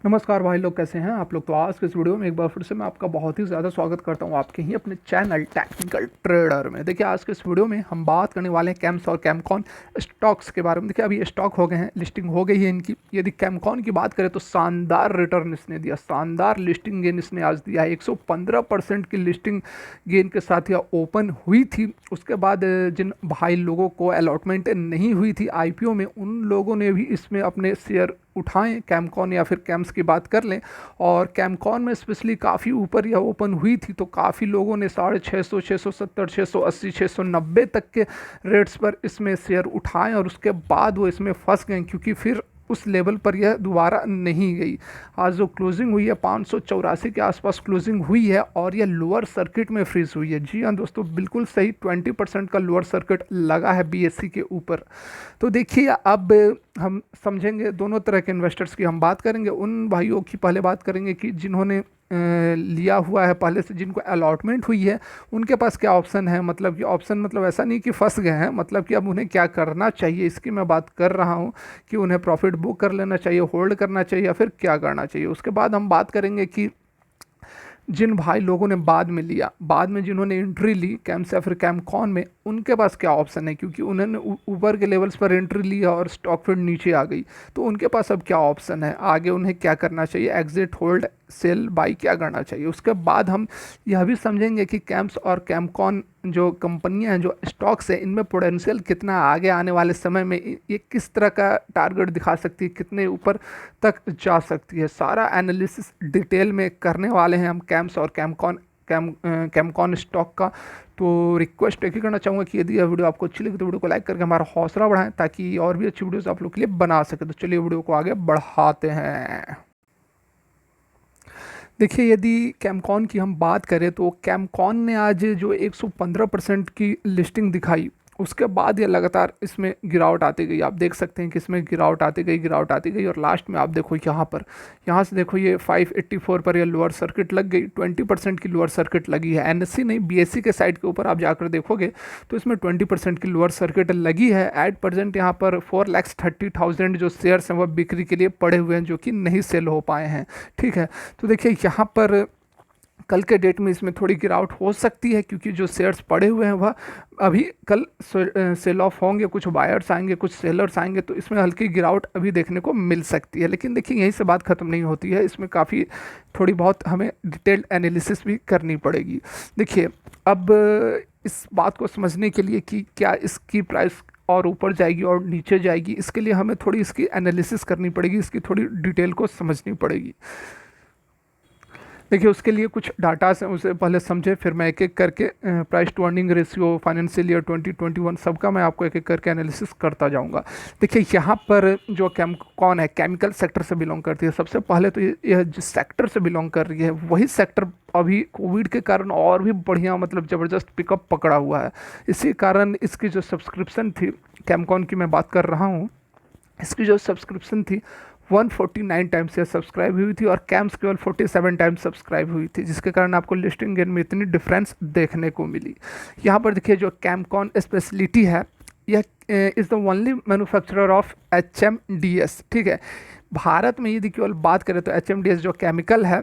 नमस्कार भाई लोग, कैसे हैं आप लोग। तो आज के इस वीडियो में एक बार फिर से मैं आपका बहुत ही ज़्यादा स्वागत करता हूं आपके ही अपने चैनल टेक्निकल ट्रेडर में। देखिए, आज के इस वीडियो में हम बात करने वाले हैं कैम्स और कैमकॉन स्टॉक्स के बारे में। देखिए, अभी स्टॉक हो गए हैं, लिस्टिंग हो गई है इनकी। यदि कैमकॉन की बात करें तो शानदार रिटर्न इसने दिया, शानदार लिस्टिंग गेन इसने आज दिया है। 115% की लिस्टिंग गेन के साथ यह ओपन हुई थी। उसके बाद जिन भाई लोगों को अलॉटमेंट नहीं हुई थी IPO में, उन लोगों ने भी इसमें अपने शेयर उठाएं। कैमकॉन या फिर कैम्स की बात कर लें, और कैमकॉन में स्पेशली काफ़ी ऊपर यह ओपन हुई थी, तो काफ़ी लोगों ने 650, 670, 680, 690 तक के रेट्स पर इसमें शेयर उठाएं, और उसके बाद वो इसमें फंस गए, क्योंकि फिर उस लेवल पर यह दोबारा नहीं गई। आज जो क्लोजिंग हुई है 584 के आसपास क्लोजिंग हुई है, और यह लोअर सर्किट में फ्रीज हुई है। जी हाँ दोस्तों, बिल्कुल सही, 20% का लोअर सर्किट लगा है BSE के ऊपर। तो देखिए, अब हम समझेंगे दोनों तरह के इन्वेस्टर्स की हम बात करेंगे। उन भाइयों की पहले बात करेंगे कि जिन्होंने लिया हुआ है पहले से, जिनको अलॉटमेंट हुई है, उनके पास क्या ऑप्शन है। मतलब कि ऑप्शन मतलब ऐसा नहीं कि फंस गए हैं, मतलब कि अब उन्हें क्या करना चाहिए, इसकी मैं बात कर रहा हूँ कि उन्हें प्रॉफिट बुक कर लेना चाहिए, होल्ड करना चाहिए, या फिर क्या करना चाहिए। उसके बाद हम बात करेंगे कि जिन भाई लोगों ने बाद में लिया, बाद में जिन्होंने एंट्री ली कैम्स या फिर कैमकॉन में, उनके पास क्या ऑप्शन है, क्योंकि उन्होंने ऊपर के लेवल्स पर एंट्री लिया और स्टॉक फिर नीचे आ गई, तो उनके पास अब क्या ऑप्शन है, आगे उन्हें क्या करना चाहिए, एग्जिट, होल्ड, सेल, बाई, क्या करना चाहिए। उसके बाद हम यह भी समझेंगे कि कैम्स और कैमकॉन जो कंपनियां हैं, जो स्टॉक्स हैं, इनमें पोटेंशियल कितना आगे आने वाले समय में ये किस तरह का टारगेट दिखा सकती है, कितने ऊपर तक जा सकती है। सारा एनालिसिस डिटेल में करने वाले हैं हम कैम्स और कैमकॉन स्टॉक का। तो रिक्वेस्ट एक ही करना चाहूँगा कि यदि यह वीडियो आपको अच्छी लगी तो वीडियो को लाइक करके हमारा हौसला बढ़ाएं, ताकि और भी अच्छी वीडियोस आप लोग के लिए बना सके। तो चलिए वीडियो को आगे बढ़ाते हैं। देखिए, यदि कैमकॉन की हम बात करें तो कैमकॉन ने आज जो 115% की लिस्टिंग दिखाई, उसके बाद ये लगातार इसमें गिरावट आती गई। आप देख सकते हैं कि इसमें गिरावट आती गई, गिरावट आती गई, और लास्ट में आप देखो यहाँ से देखो ये 584 पर ये लोअर सर्किट लग गई। 20% की लोअर सर्किट लगी है। NSE नहीं, BSE के साइड के ऊपर आप जाकर देखोगे तो इसमें 20% की लोअर सर्किट लगी है। एट प्रेजेंट यहाँ पर 4,30,000 जो शेयर्स हैं वह बिक्री के लिए पड़े हुए हैं, जो कि नहीं सेल हो पाए हैं। ठीक है, तो देखिए यहाँ पर कल के डेट में इसमें थोड़ी गिरावट हो सकती है, क्योंकि जो शेयर्स पड़े हुए हैं वह अभी कल सेल ऑफ होंगे, कुछ बायर्स आएंगे, कुछ सेलर्स आएंगे, तो इसमें हल्की गिरावट अभी देखने को मिल सकती है। लेकिन देखिए, यहीं से बात खत्म नहीं होती है, इसमें काफ़ी थोड़ी बहुत हमें डिटेल्ड एनालिसिस भी करनी पड़ेगी। देखिए, अब इस बात को समझने के लिए कि क्या इसकी प्राइस और ऊपर जाएगी और नीचे जाएगी, इसके लिए हमें थोड़ी इसकी एनालिसिस करनी पड़ेगी, इसकी थोड़ी डिटेल को समझनी पड़ेगी। देखिए, उसके लिए कुछ डाटास हैं, उसे पहले समझे, फिर मैं एक एक करके price to earning ratio, financial year 2021 सबका मैं आपको एक एक करके एनालिसिस करता जाऊंगा। देखिए, यहाँ पर जो कैमकॉन है, केमिकल सेक्टर से बिलोंग करती है। सबसे पहले तो यह जिस सेक्टर से बिलोंग कर रही है, वही सेक्टर अभी कोविड के कारण और भी बढ़िया, मतलब ज़बरदस्त पिकअप पकड़ा हुआ है। इसी कारण इसकी जो सब्सक्रिप्शन थी, कैमकॉन की मैं बात कर रहा हूँ, इसकी जो सब्सक्रिप्शन थी 149 टाइम्स से सब्सक्राइब हुई थी, और कैम्स केवल 47 टाइम्स सब्सक्राइब हुई थी, जिसके कारण आपको लिस्टिंग गेन में इतनी डिफरेंस देखने को मिली। यहाँ पर देखिए, जो कैमकॉन स्पेशलिटी है, यह is the only manufacturer of HMDS। ठीक है, भारत में यदि केवल बात करें तो HMDS जो केमिकल है,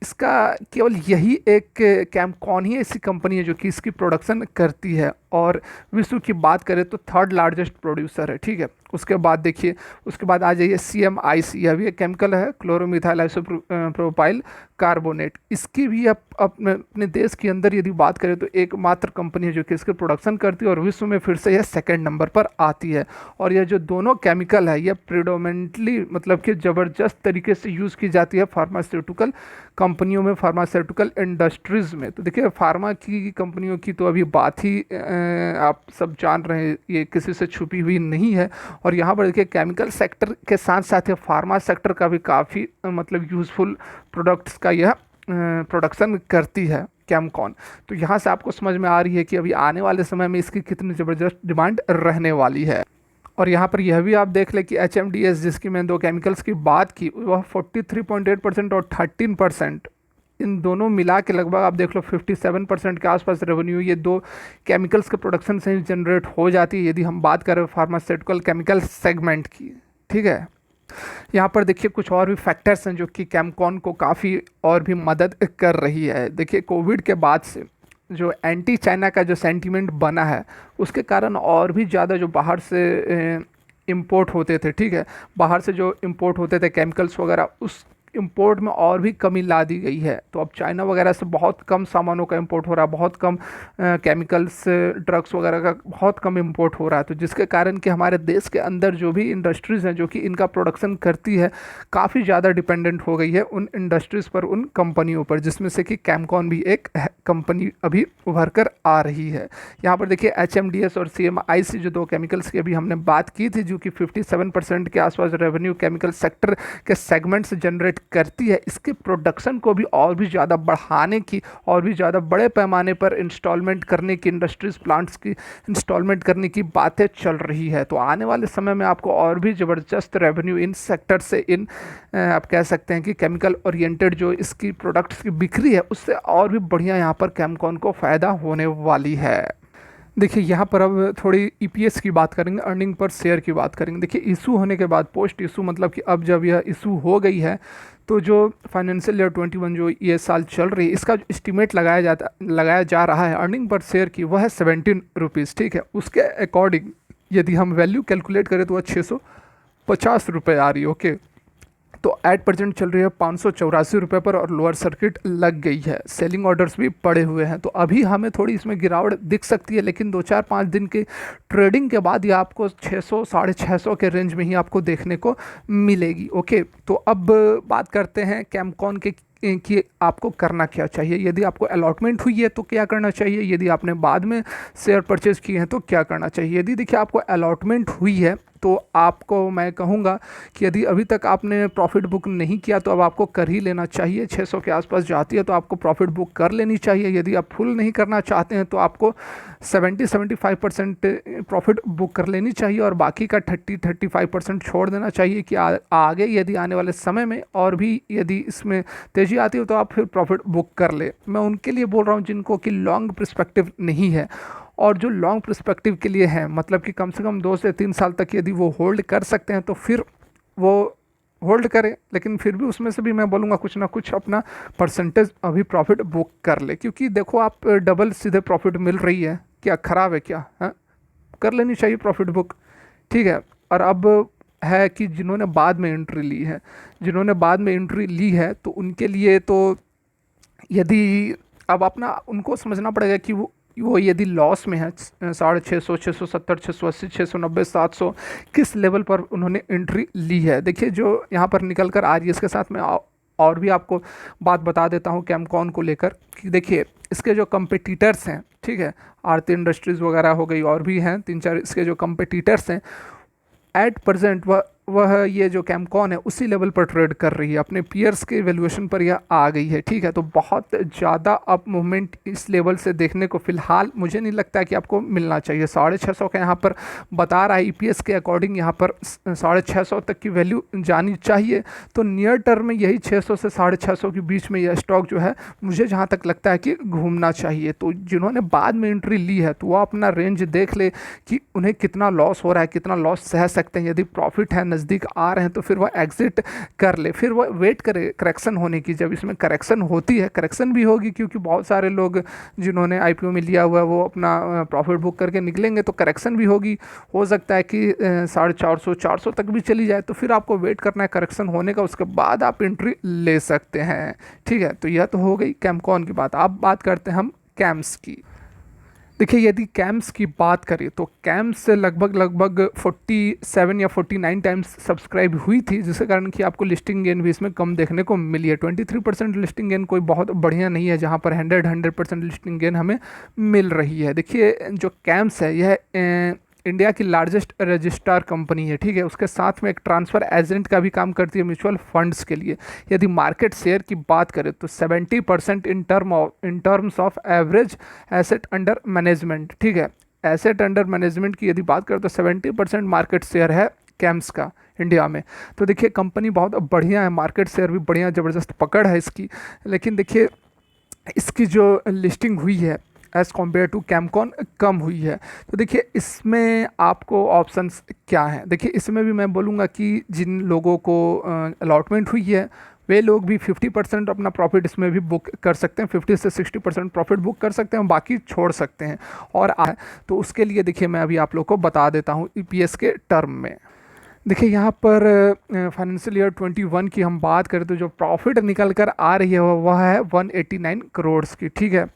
इसका केवल यही एक कैमकॉन ही ऐसी कंपनी है जो कि इसकी प्रोडक्शन करती है, और विश्व की बात करें तो थर्ड लार्जेस्ट प्रोड्यूसर है। ठीक है, उसके बाद देखिए, उसके बाद आ जाइए CMIC, यह भी एक केमिकल है, क्लोरोमिथाइल आइसोप्रोपाइल कार्बोनेट। इसकी भी अपने देश के अंदर यदि बात करें तो एकमात्र कंपनी है जो कि इसके प्रोडक्शन करती है, और विश्व में फिर से यह सेकंड नंबर पर आती है। और यह जो दोनों केमिकल है, यह प्रिडोमिनेंटली मतलब कि ज़बरदस्त तरीके से यूज़ की जाती है फार्मास्यूटिकल कंपनियों में, फार्मास्यूटिकल इंडस्ट्रीज़ में। तो देखिए, फार्मा की कंपनियों की तो अभी बात ही आप सब जान रहे हैं, ये किसी से छुपी हुई नहीं है। और यहाँ पर देखिए, केमिकल सेक्टर के साथ साथ ये फार्मा सेक्टर का भी काफ़ी मतलब यूज़फुल प्रोडक्ट्स का यह प्रोडक्शन करती है कैमकॉन। तो यहाँ से आपको समझ में आ रही है कि अभी आने वाले समय में इसकी कितनी ज़बरदस्त डिमांड रहने वाली है। और यहाँ पर यह भी आप देख लें कि HMDS, जिसकी मैंने दो केमिकल्स की बात की, वह 43.8% और 13%, इन दोनों मिला के लगभग आप देख लो 57% के आसपास रेवेन्यू ये दो केमिकल्स के प्रोडक्शन से जनरेट हो जाती है, यदि हम बात करें फार्मास्यूटिकल केमिकल सेगमेंट की। ठीक है, यहाँ पर देखिए कुछ और भी फैक्टर्स हैं जो कि कैमकॉन को काफ़ी और भी मदद कर रही है। देखिए कोविड के बाद से जो एंटी चाइना का जो सेंटीमेंट बना है उसके कारण और भी ज़्यादा जो बाहर से इंपोर्ट होते थे, ठीक है, बाहर से जो इंपोर्ट होते थे केमिकल्स वगैरह, उस इंपोर्ट में और भी कमी ला दी गई है। तो अब चाइना वगैरह से बहुत कम सामानों का इंपोर्ट हो रहा है, बहुत कम केमिकल्स ड्रग्स वगैरह का बहुत कम इंपोर्ट हो रहा है। तो जिसके कारण कि हमारे देश के अंदर जो भी इंडस्ट्रीज़ हैं जो कि इनका प्रोडक्शन करती है काफ़ी ज़्यादा डिपेंडेंट हो गई है उन इंडस्ट्रीज़ पर, उन कंपनियों पर, जिसमें से कि कैमकॉन भी एक कंपनी अभी उभर कर आ रही है। यहाँ पर देखिए HMDS और CMIC जो दो केमिकल्स की अभी हमने बात की थी, जो कि 57% के आसपास रेवेन्यू केमिकल सेक्टर के सेगमेंट से जनरेट करती है, इसके प्रोडक्शन को भी और भी ज़्यादा बढ़ाने की, और भी ज़्यादा बड़े पैमाने पर इंस्टॉलमेंट करने की, इंडस्ट्रीज प्लांट्स की इंस्टॉलमेंट करने की बातें चल रही है। तो आने वाले समय में आपको और भी ज़बरदस्त रेवेन्यू इन सेक्टर से, इन आप कह सकते हैं कि केमिकल ओरिएंटेड जो इसकी प्रोडक्ट्स की बिक्री है उससे और भी बढ़िया यहाँ पर कैमकॉन को फ़ायदा होने वाली है। देखिए यहाँ पर अब थोड़ी EPS की बात करेंगे, अर्निंग पर शेयर की बात करेंगे। देखिए इशू होने के बाद, पोस्ट इशू मतलब कि अब जब यह इशू हो गई है तो जो फाइनेंशियल ईयर 21 जो ये साल चल रही है इसका जो एस्टीमेट लगाया जा रहा है अर्निंग पर शेयर की, वह है 17 रुपीज़, ठीक है। उसके अकॉर्डिंग यदि हम वैल्यू कैलकुलेट करें तो वह 650 रुपये आ रही है, ओके। तो एट प्रेजेंट चल रही है 584 रुपये पर और लोअर सर्किट लग गई है, सेलिंग ऑर्डर्स भी पड़े हुए हैं। तो अभी हमें थोड़ी इसमें गिरावट दिख सकती है, लेकिन 2-4-5 दिन के ट्रेडिंग के बाद ये आपको 600 650 के रेंज में ही आपको देखने को मिलेगी, ओके। तो अब बात करते हैं कैमकॉन के कि आपको करना क्या चाहिए। यदि आपको अलॉटमेंट हुई है तो क्या करना चाहिए, यदि आपने बाद में शेयर परचेज़ किए हैं तो क्या करना चाहिए। यदि देखिए आपको अलॉटमेंट हुई है तो आपको मैं कहूँगा कि यदि अभी तक आपने प्रॉफिट बुक नहीं किया तो अब आपको कर ही लेना चाहिए। 600 के आसपास जाती है तो आपको प्रॉफिट बुक कर लेनी चाहिए। यदि आप फुल नहीं करना चाहते हैं तो आपको 70-75% प्रॉफिट बुक कर लेनी चाहिए और बाकी का 30-35% छोड़ देना चाहिए कि आगे यदि आने वाले समय में और भी यदि इसमें तेज़ी आती हो तो आप फिर प्रॉफिट बुक कर ले। मैं उनके लिए बोल रहा हूँ जिनको कि लॉन्ग पर्सपेक्टिव नहीं है, और जो लॉन्ग पर्सपेक्टिव के लिए है, मतलब कि कम से कम 2 से 3 साल तक यदि वो होल्ड कर सकते हैं तो फिर वो होल्ड करें। लेकिन फिर भी उसमें से भी मैं बोलूँगा कुछ ना कुछ अपना परसेंटेज अभी प्रॉफिट बुक कर ले, क्योंकि देखो आप डबल सीधे प्रॉफिट मिल रही है, क्या ख़राब है क्या, है? कर लेनी चाहिए प्रॉफिट बुक, ठीक है। और अब है कि जिन्होंने बाद में एंट्री ली है, तो उनके लिए तो यदि अब अपना उनको समझना पड़ेगा कि वो यदि लॉस में है 650, 670, 680, 690, 700 किस लेवल पर उन्होंने एंट्री ली है। देखिए जो यहाँ पर निकल कर आ रही है, इसके साथ में और भी आपको बात बता देता हूँ कैमकॉन को लेकर कि देखिए इसके जो कंपिटिटर्स हैं, ठीक है, आरती इंडस्ट्रीज़ वगैरह हो गई, और भी हैं 3-4 इसके जो कंपिटिटर्स हैं, एट प्रेजेंट वह ये जो कैमकॉन है उसी लेवल पर ट्रेड कर रही है, अपने पीयर्स के वैल्यूएशन पर यह आ गई है, ठीक है। तो बहुत ज़्यादा अप मूवमेंट इस लेवल से देखने को फ़िलहाल मुझे नहीं लगता है कि आपको मिलना चाहिए। 650 का यहाँ पर बता रहा है EPS के अकॉर्डिंग, यहाँ पर 650 तक की वैल्यू जानी चाहिए। तो नियर टर्म में यही 600 से 650 के बीच में यह स्टॉक जो है मुझे जहाँ तक लगता है कि घूमना चाहिए। तो जिन्होंने बाद में एंट्री ली है तो वह अपना रेंज देख ले कि उन्हें कितना लॉस हो रहा है, कितना लॉस सह सकते हैं। यदि प्रॉफिट है, नज़दीक आ रहे हैं, तो फिर वह एग्जिट कर ले, फिर वह वेट करे करेक्शन होने की। जब इसमें करेक्शन होती है, करेक्शन भी होगी क्योंकि बहुत सारे लोग जिन्होंने IPO में लिया हुआ है वो अपना प्रॉफिट बुक करके निकलेंगे, तो करेक्शन भी होगी। हो सकता है कि 450 तक भी चली जाए, तो फिर आपको वेट करना है करेक्शन होने का, उसके बाद आप एंट्री ले सकते हैं, ठीक है। तो यह तो हो गई कैमकॉन की बात। अब बात करते हैं हम कैम्स की। देखिए यदि कैम्स की बात करें तो कैम्स से लगभग 47 या 49 टाइम्स सब्सक्राइब हुई थी, जिसके कारण कि आपको लिस्टिंग गेन भी इसमें कम देखने को मिली है। 23% लिस्टिंग गेन कोई बहुत बढ़िया नहीं है, जहां पर 100% लिस्टिंग गेन हमें मिल रही है। देखिए जो कैम्स है यह इंडिया की लार्जेस्ट रजिस्ट्रार कंपनी है, ठीक है। उसके साथ में एक ट्रांसफ़र एजेंट का भी काम करती है म्यूचुअल फंड्स के लिए। यदि मार्केट शेयर की बात करें तो 70% in terms of average asset under management, ठीक है। एसेट अंडर मैनेजमेंट की यदि बात करें तो 70% मार्केट शेयर है कैम्स का इंडिया में। तो देखिए कंपनी बहुत बढ़िया है, मार्केट शेयर भी बढ़िया ज़बरदस्त पकड़ है इसकी। लेकिन देखिए इसकी जो लिस्टिंग हुई है एज़ कम्पेयर टू कैमकॉन कम हुई है। तो देखिए इसमें आपको ऑप्शंस क्या हैं, देखिए इसमें भी मैं बोलूँगा कि जिन लोगों को अलॉटमेंट हुई है वे लोग भी 50% अपना प्रॉफिट इसमें भी बुक कर सकते हैं, 50 से 60% प्रॉफिट बुक कर सकते हैं, बाकी छोड़ सकते हैं। और तो उसके लिए देखिए मैं अभी आप लोग को बता देता हूँ ईपीएस के टर्म में। देखिए यहाँ पर फाइनेंशियल ईयर 21 की हम बात करें तो जो प्रॉफिट निकल कर आ रही है वह है 189 करोड़ की, ठीक है।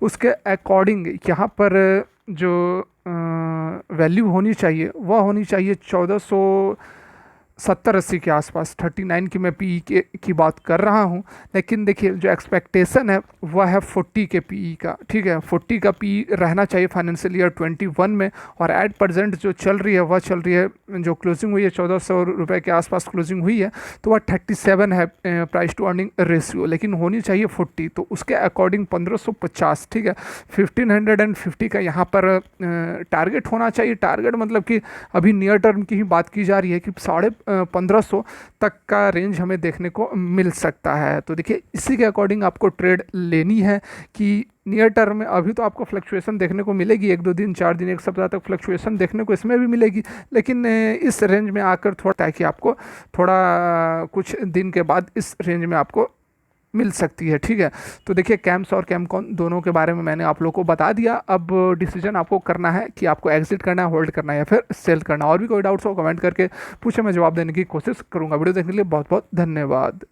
उसके अकॉर्डिंग यहाँ पर जो वैल्यू होनी चाहिए वह होनी चाहिए 1470-80 के आसपास, 39 की मैं पीई की बात कर रहा हूँ। लेकिन देखिए जो एक्सपेक्टेशन है वह है 40 के पीई का, ठीक है। 40 का पीई रहना चाहिए फाइनेंशियल ईयर 21 में। और एट प्रेजेंट जो चल रही है वह चल रही है, जो क्लोजिंग हुई है 1400 रुपये के आसपास क्लोजिंग हुई है, तो वह 37 है प्राइस टू अर्निंग रेशियो, लेकिन होनी चाहिए 40। तो उसके अकॉर्डिंग 1550, ठीक है, 1550 का यहाँ पर टारगेट होना चाहिए। टारगेट मतलब कि अभी नियर टर्म की ही बात की जा रही है कि 1550 तक का रेंज हमें देखने को मिल सकता है। तो देखिए इसी के अकॉर्डिंग आपको ट्रेड लेनी है कि नियर टर्म में अभी तो आपको फ्लक्चुएशन देखने को मिलेगी, 1-2 दिन 4 दिन 1 सप्ताह तक फ्लक्चुएशन देखने को इसमें भी मिलेगी, लेकिन इस रेंज में आकर थोड़ा ताकि आपको थोड़ा कुछ दिन के बाद इस रेंज में आपको मिल सकती है, ठीक है। तो देखिए कैम्स और कैमकॉन दोनों के बारे में मैंने आप लोग को बता दिया। अब डिसीजन आपको करना है कि आपको एग्जिट करना है, होल्ड करना है या फिर सेल करना है। और भी कोई डाउट्स हो कमेंट करके पूछे, मैं जवाब देने की कोशिश करूँगा। वीडियो देखने के लिए बहुत बहुत धन्यवाद।